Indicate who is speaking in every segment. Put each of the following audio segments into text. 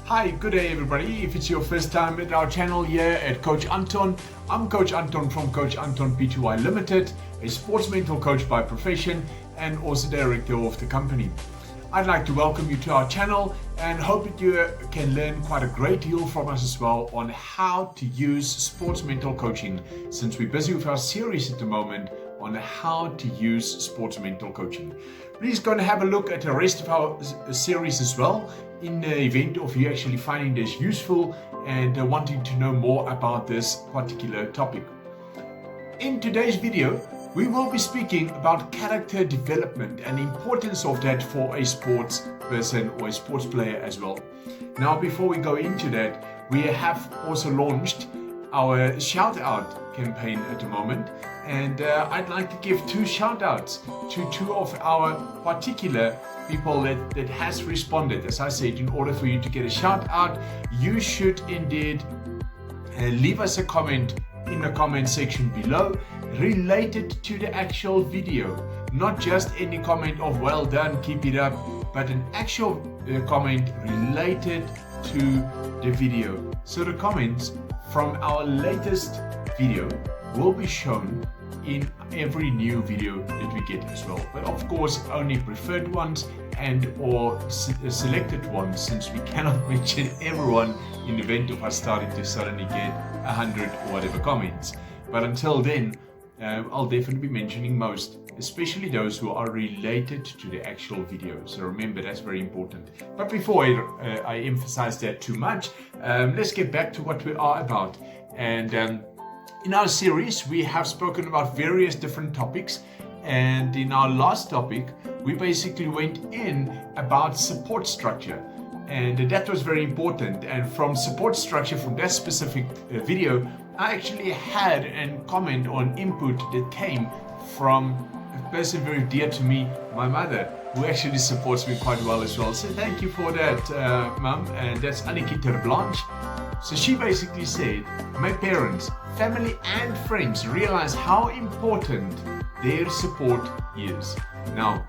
Speaker 1: Hi, good day everybody. If it's your first time at our channel here at Coach Anton, I'm Coach Anton from Coach Anton Pty Ltd, a sports mental coach by profession and also director of the company. I'd like to welcome you to our channel and hope that you can learn quite a great deal from us as well on how to use sports mental coaching, since we're busy with our series at the moment on how to use sports mental coaching. Please go and have a look at the rest of our series as well, in the event of you actually finding this useful and wanting to know more about this particular topic. In today's video, we will be speaking about character development and the importance of that for a sports person or a sports player as well. Now, before we go into that, we have also launched our shout out campaign at the moment, and I'd like to give two shout outs to two of our particular people that has responded. As I said, in order for you to get a shout out, you should indeed leave us a comment in the comment section below related to the actual video, not just any comment of well done, keep it up, but an actual comment related to the video. So the comments from our latest video will be shown in every new video that we get as well, but of course only preferred ones and or selected ones, since we cannot mention everyone in the event of us starting to suddenly get 100 or whatever comments. But until then, I'll definitely be mentioning most, especially those who are related to the actual video. So remember, that's very important. But before I emphasize that too much, let's get back to what we are about. And in our series, we have spoken about various different topics. And in our last topic, we basically went in about support structure. And that was very important. And from support structure, from that specific video, I actually had a comment on input that came from a person very dear to me, my mother, who actually supports me quite well as well. So thank you for that, Mum. And that's Annikita Blanche. So she basically said, my parents, family and friends realize how important their support is. Now,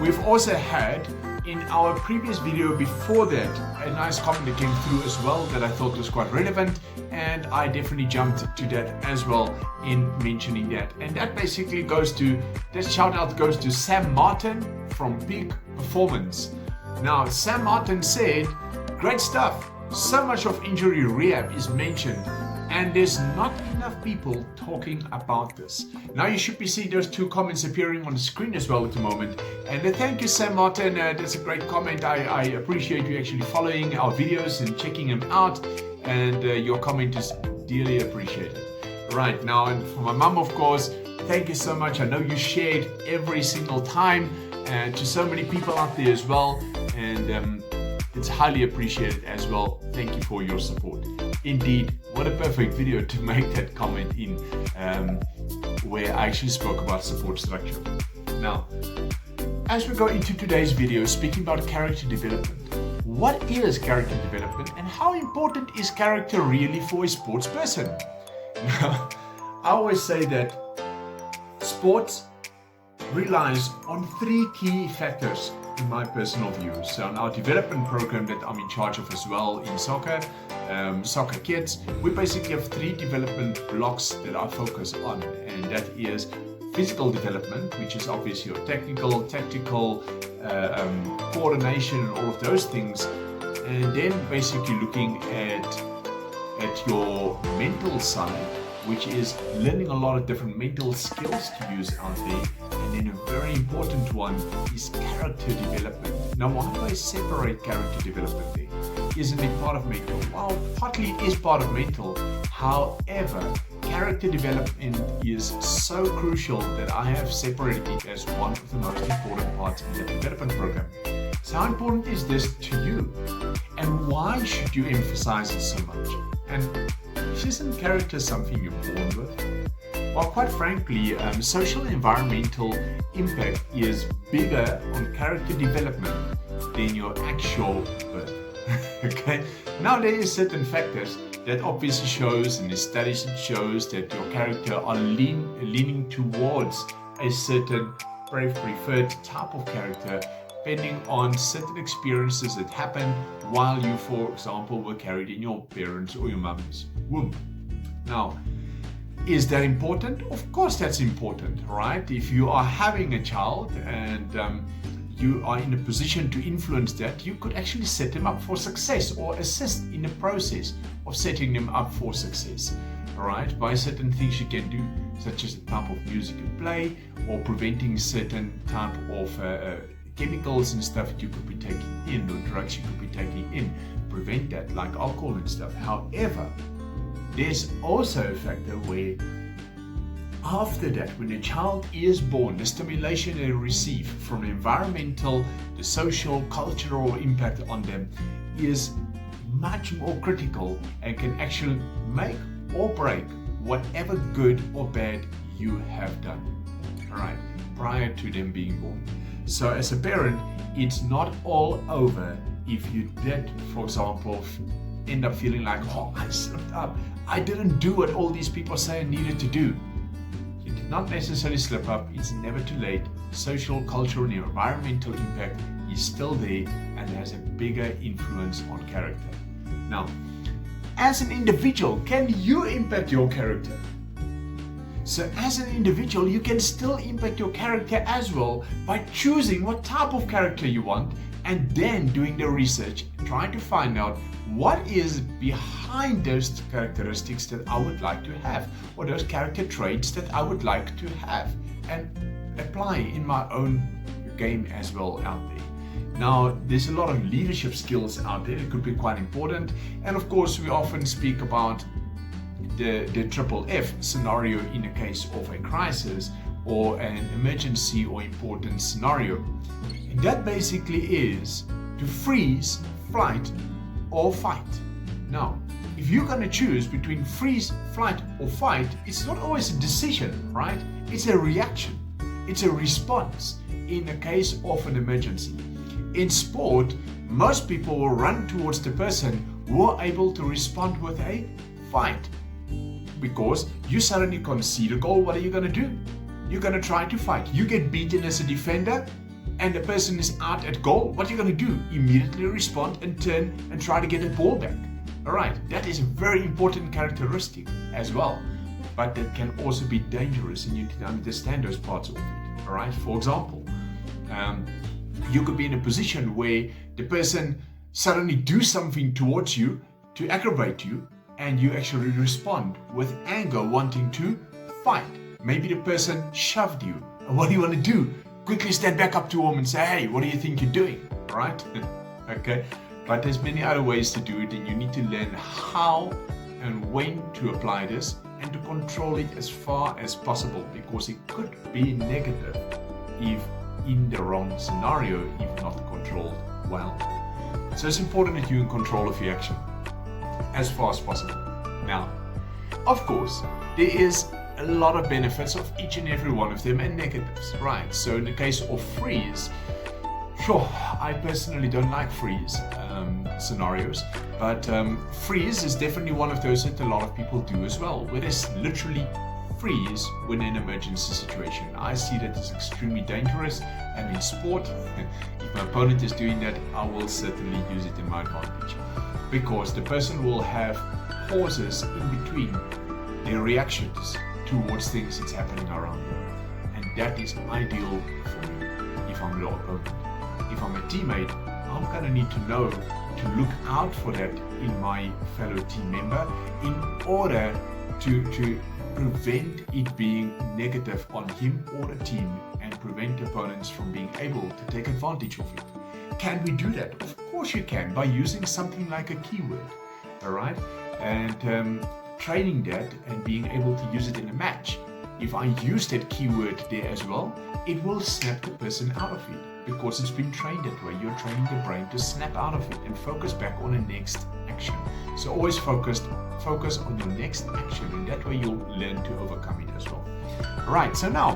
Speaker 1: we've also had in our previous video before that a nice comment that came through as well that I thought was quite relevant, and I definitely jumped to that as well in mentioning that. And that basically that shout out goes to Sam Martin from Peak Performance. Now, Sam Martin said, great stuff. So much of injury rehab is mentioned, and there's not enough people talking about this. Now you should be seeing those two comments appearing on the screen as well at the moment. And thank you, Sam Martin. That's a great comment. I appreciate you actually following our videos and checking them out. And your comment is dearly appreciated. Right, now, and for my mum, of course, thank you so much. I know you shared every single time, and to so many people out there as well. And it's highly appreciated as well. Thank you for your support. Indeed, what a perfect video to make that comment in, where I actually spoke about support structure. Now, as we go into today's video, speaking about character development, what is character development and how important is character really for a sports person? Now, I always say that sports relies on three key factors in my personal view. So in our development program that I'm in charge of as well in soccer kids, we basically have three development blocks that I focus on, and that is physical development, which is obviously your technical, tactical, coordination and all of those things, and then basically looking at your mental side, which is learning a lot of different mental skills to use out there. And then a very important one is character development. Now, why do I separate character development there? Isn't it part of mental? Well, partly it is part of mental. However, character development is so crucial that I have separated it as one of the most important parts in the development program. So how important is this to you? And why should you emphasize it so much? And isn't character something you're born with? Well, quite frankly, social and environmental impact is bigger on character development than your actual birth. Okay? Now, there are certain factors that obviously shows, and the studies it shows, that your character are leaning towards a certain preferred type of character depending on certain experiences that happen while you, for example, were carried in your parents' or your mother's womb. Now, is that important? Of course that's important, right? If you are having a child and you are in a position to influence that, you could actually set them up for success or assist in the process of setting them up for success, all right? By certain things you can do, such as the type of music you play, or preventing certain type of chemicals and stuff that you could be taking in, or drugs you could be taking in. Prevent that, like alcohol and stuff. However, there's also a factor where after that, when a child is born, the stimulation they receive from the environmental, the social, cultural impact on them is much more critical and can actually make or break whatever good or bad you have done, all right, prior to them being born. So as a parent, it's not all over if you did, for example, end up feeling like, oh, I slipped up. I didn't do what all these people say I needed to do. You did not necessarily slip up. It's never too late. Social, cultural, and environmental impact is still there and has a bigger influence on character. Now, as an individual, can you impact your character? So as an individual, you can still impact your character as well by choosing what type of character you want and then doing the research, trying to find out what is behind those characteristics that I would like to have, or those character traits that I would like to have, and apply in my own game as well out there. Now, there's a lot of leadership skills out there that could be quite important, and of course we often speak about the triple F scenario in the case of a crisis or an emergency or important scenario. And that basically is to freeze, flight, or fight. Now, if you're going to choose between freeze, flight, or fight, it's not always a decision, right? It's a reaction. It's a response in the case of an emergency. In sport, most people will run towards the person who are able to respond with a fight. Because you suddenly concede a goal, what are you going to do? You're going to try to fight. You get beaten as a defender and the person is out at goal. What are you going to do? Immediately respond and turn and try to get the ball back. All right, that is a very important characteristic as well. But that can also be dangerous and you need to understand those parts of it. All right, for example, you could be in a position where the person suddenly do something towards you to aggravate you, and you actually respond with anger, wanting to fight. Maybe the person shoved you. What do you want to do? Quickly stand back up to him and say, hey, what do you think you're doing? Right? Okay. But there's many other ways to do it, and you need to learn how and when to apply this and to control it as far as possible, because it could be negative if in the wrong scenario, if not controlled well. So it's important that you're in control of your action as far as possible. Now, of course, there is a lot of benefits of each and every one of them and negatives, right? So in the case of freeze, sure, I personally don't like freeze scenarios, but freeze is definitely one of those that a lot of people do as well, where there's literally freeze when in an emergency situation. I see that as extremely dangerous, and in sport, if my opponent is doing that, I will certainly use it in my advantage, because the person will have pauses in between their reactions towards things that's happening around them, and that is ideal for me if I'm your opponent. If I'm a teammate, I'm going to need to know to look out for that in my fellow team member in order to prevent it being negative on him or the team and prevent opponents from being able to take advantage of it. Can we do that? Of course you can, by using something like a keyword, all right? And training that and being able to use it in a match. If I use that keyword there as well, it will snap the person out of it, because it's been trained that way. You're training the brain to snap out of it and focus back on the next action. So always focus on your next action, and that way you'll learn to overcome it as well. Right, so now,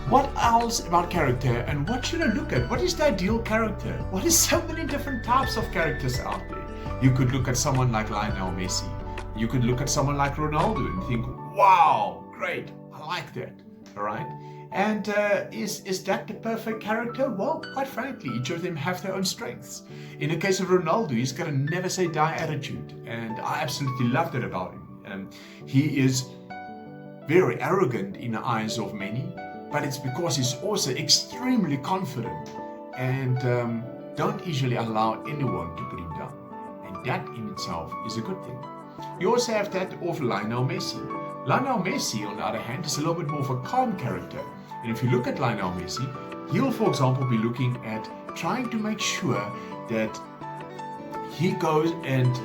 Speaker 1: what else about character, and what should I look at? What is the ideal character? What is so many different types of characters out there? You could look at someone like Lionel Messi. You could look at someone like Ronaldo and think, wow, great, I like that, all right? And is that the perfect character? Well, quite frankly, each of them have their own strengths. In the case of Ronaldo, he's got a never say die attitude, and I absolutely love that about him. He is very arrogant in the eyes of many, but it's because he's also extremely confident and don't easily allow anyone to put him down. And that in itself is a good thing. You also have that of Lionel Messi. Lionel Messi, on the other hand, is a little bit more of a calm character. And if you look at Lionel Messi, he'll, for example, be looking at trying to make sure that he goes and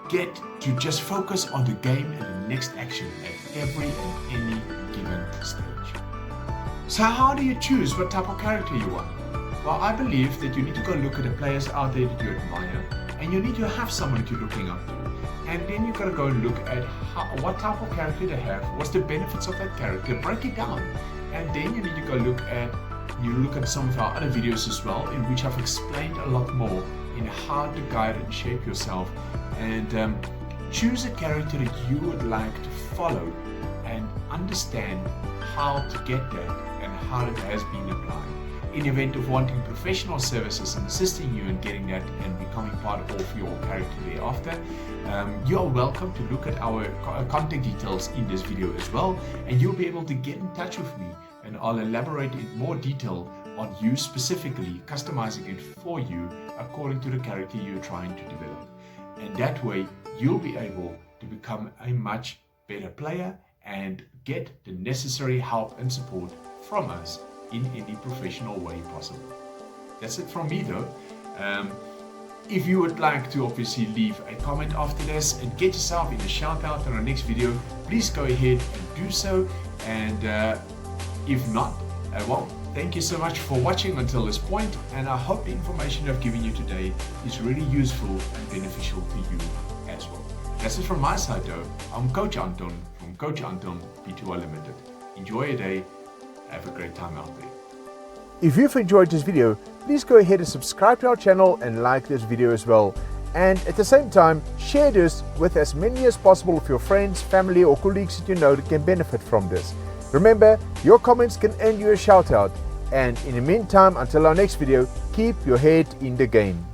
Speaker 1: get to just focus on the game and the next action at every and any given stage. So how do you choose what type of character you want? Well, I believe that you need to go look at the players out there that you admire, and you need to have someone that you're looking up to. And then you've got to go and look at what type of character they have, what's the benefits of that character, break it down. And then you need to go look at some of our other videos as well, in which I've explained a lot more in how to guide and shape yourself, and choose a character that you would like to follow and understand how to get that and how it has been applied. In the event of wanting professional services and assisting you in getting that and becoming part of your character thereafter, you are welcome to look at our contact details in this video as well, and you'll be able to get in touch with me, and I'll elaborate in more detail on you specifically, customizing it for you according to the character you're trying to develop. And that way you'll be able to become a much better player and get the necessary help and support from us in any professional way possible. That's it from me though. If you would like to obviously leave a comment after this and get yourself in a shout out on our next video, please go ahead and do so. And if not, well, thank you so much for watching until this point, and I hope the information I've given you today is really useful and beneficial to you as well. That's it from my side though. I'm Coach Anton from Coach Anton Pty Ltd. Enjoy your day. Have a great time out there.
Speaker 2: If you've enjoyed this video, please go ahead and subscribe to our channel and like this video as well. And at the same time, share this with as many as possible of your friends, family or colleagues that you know that can benefit from this. Remember, your comments can earn you a shout out. And in the meantime, until our next video, keep your head in the game.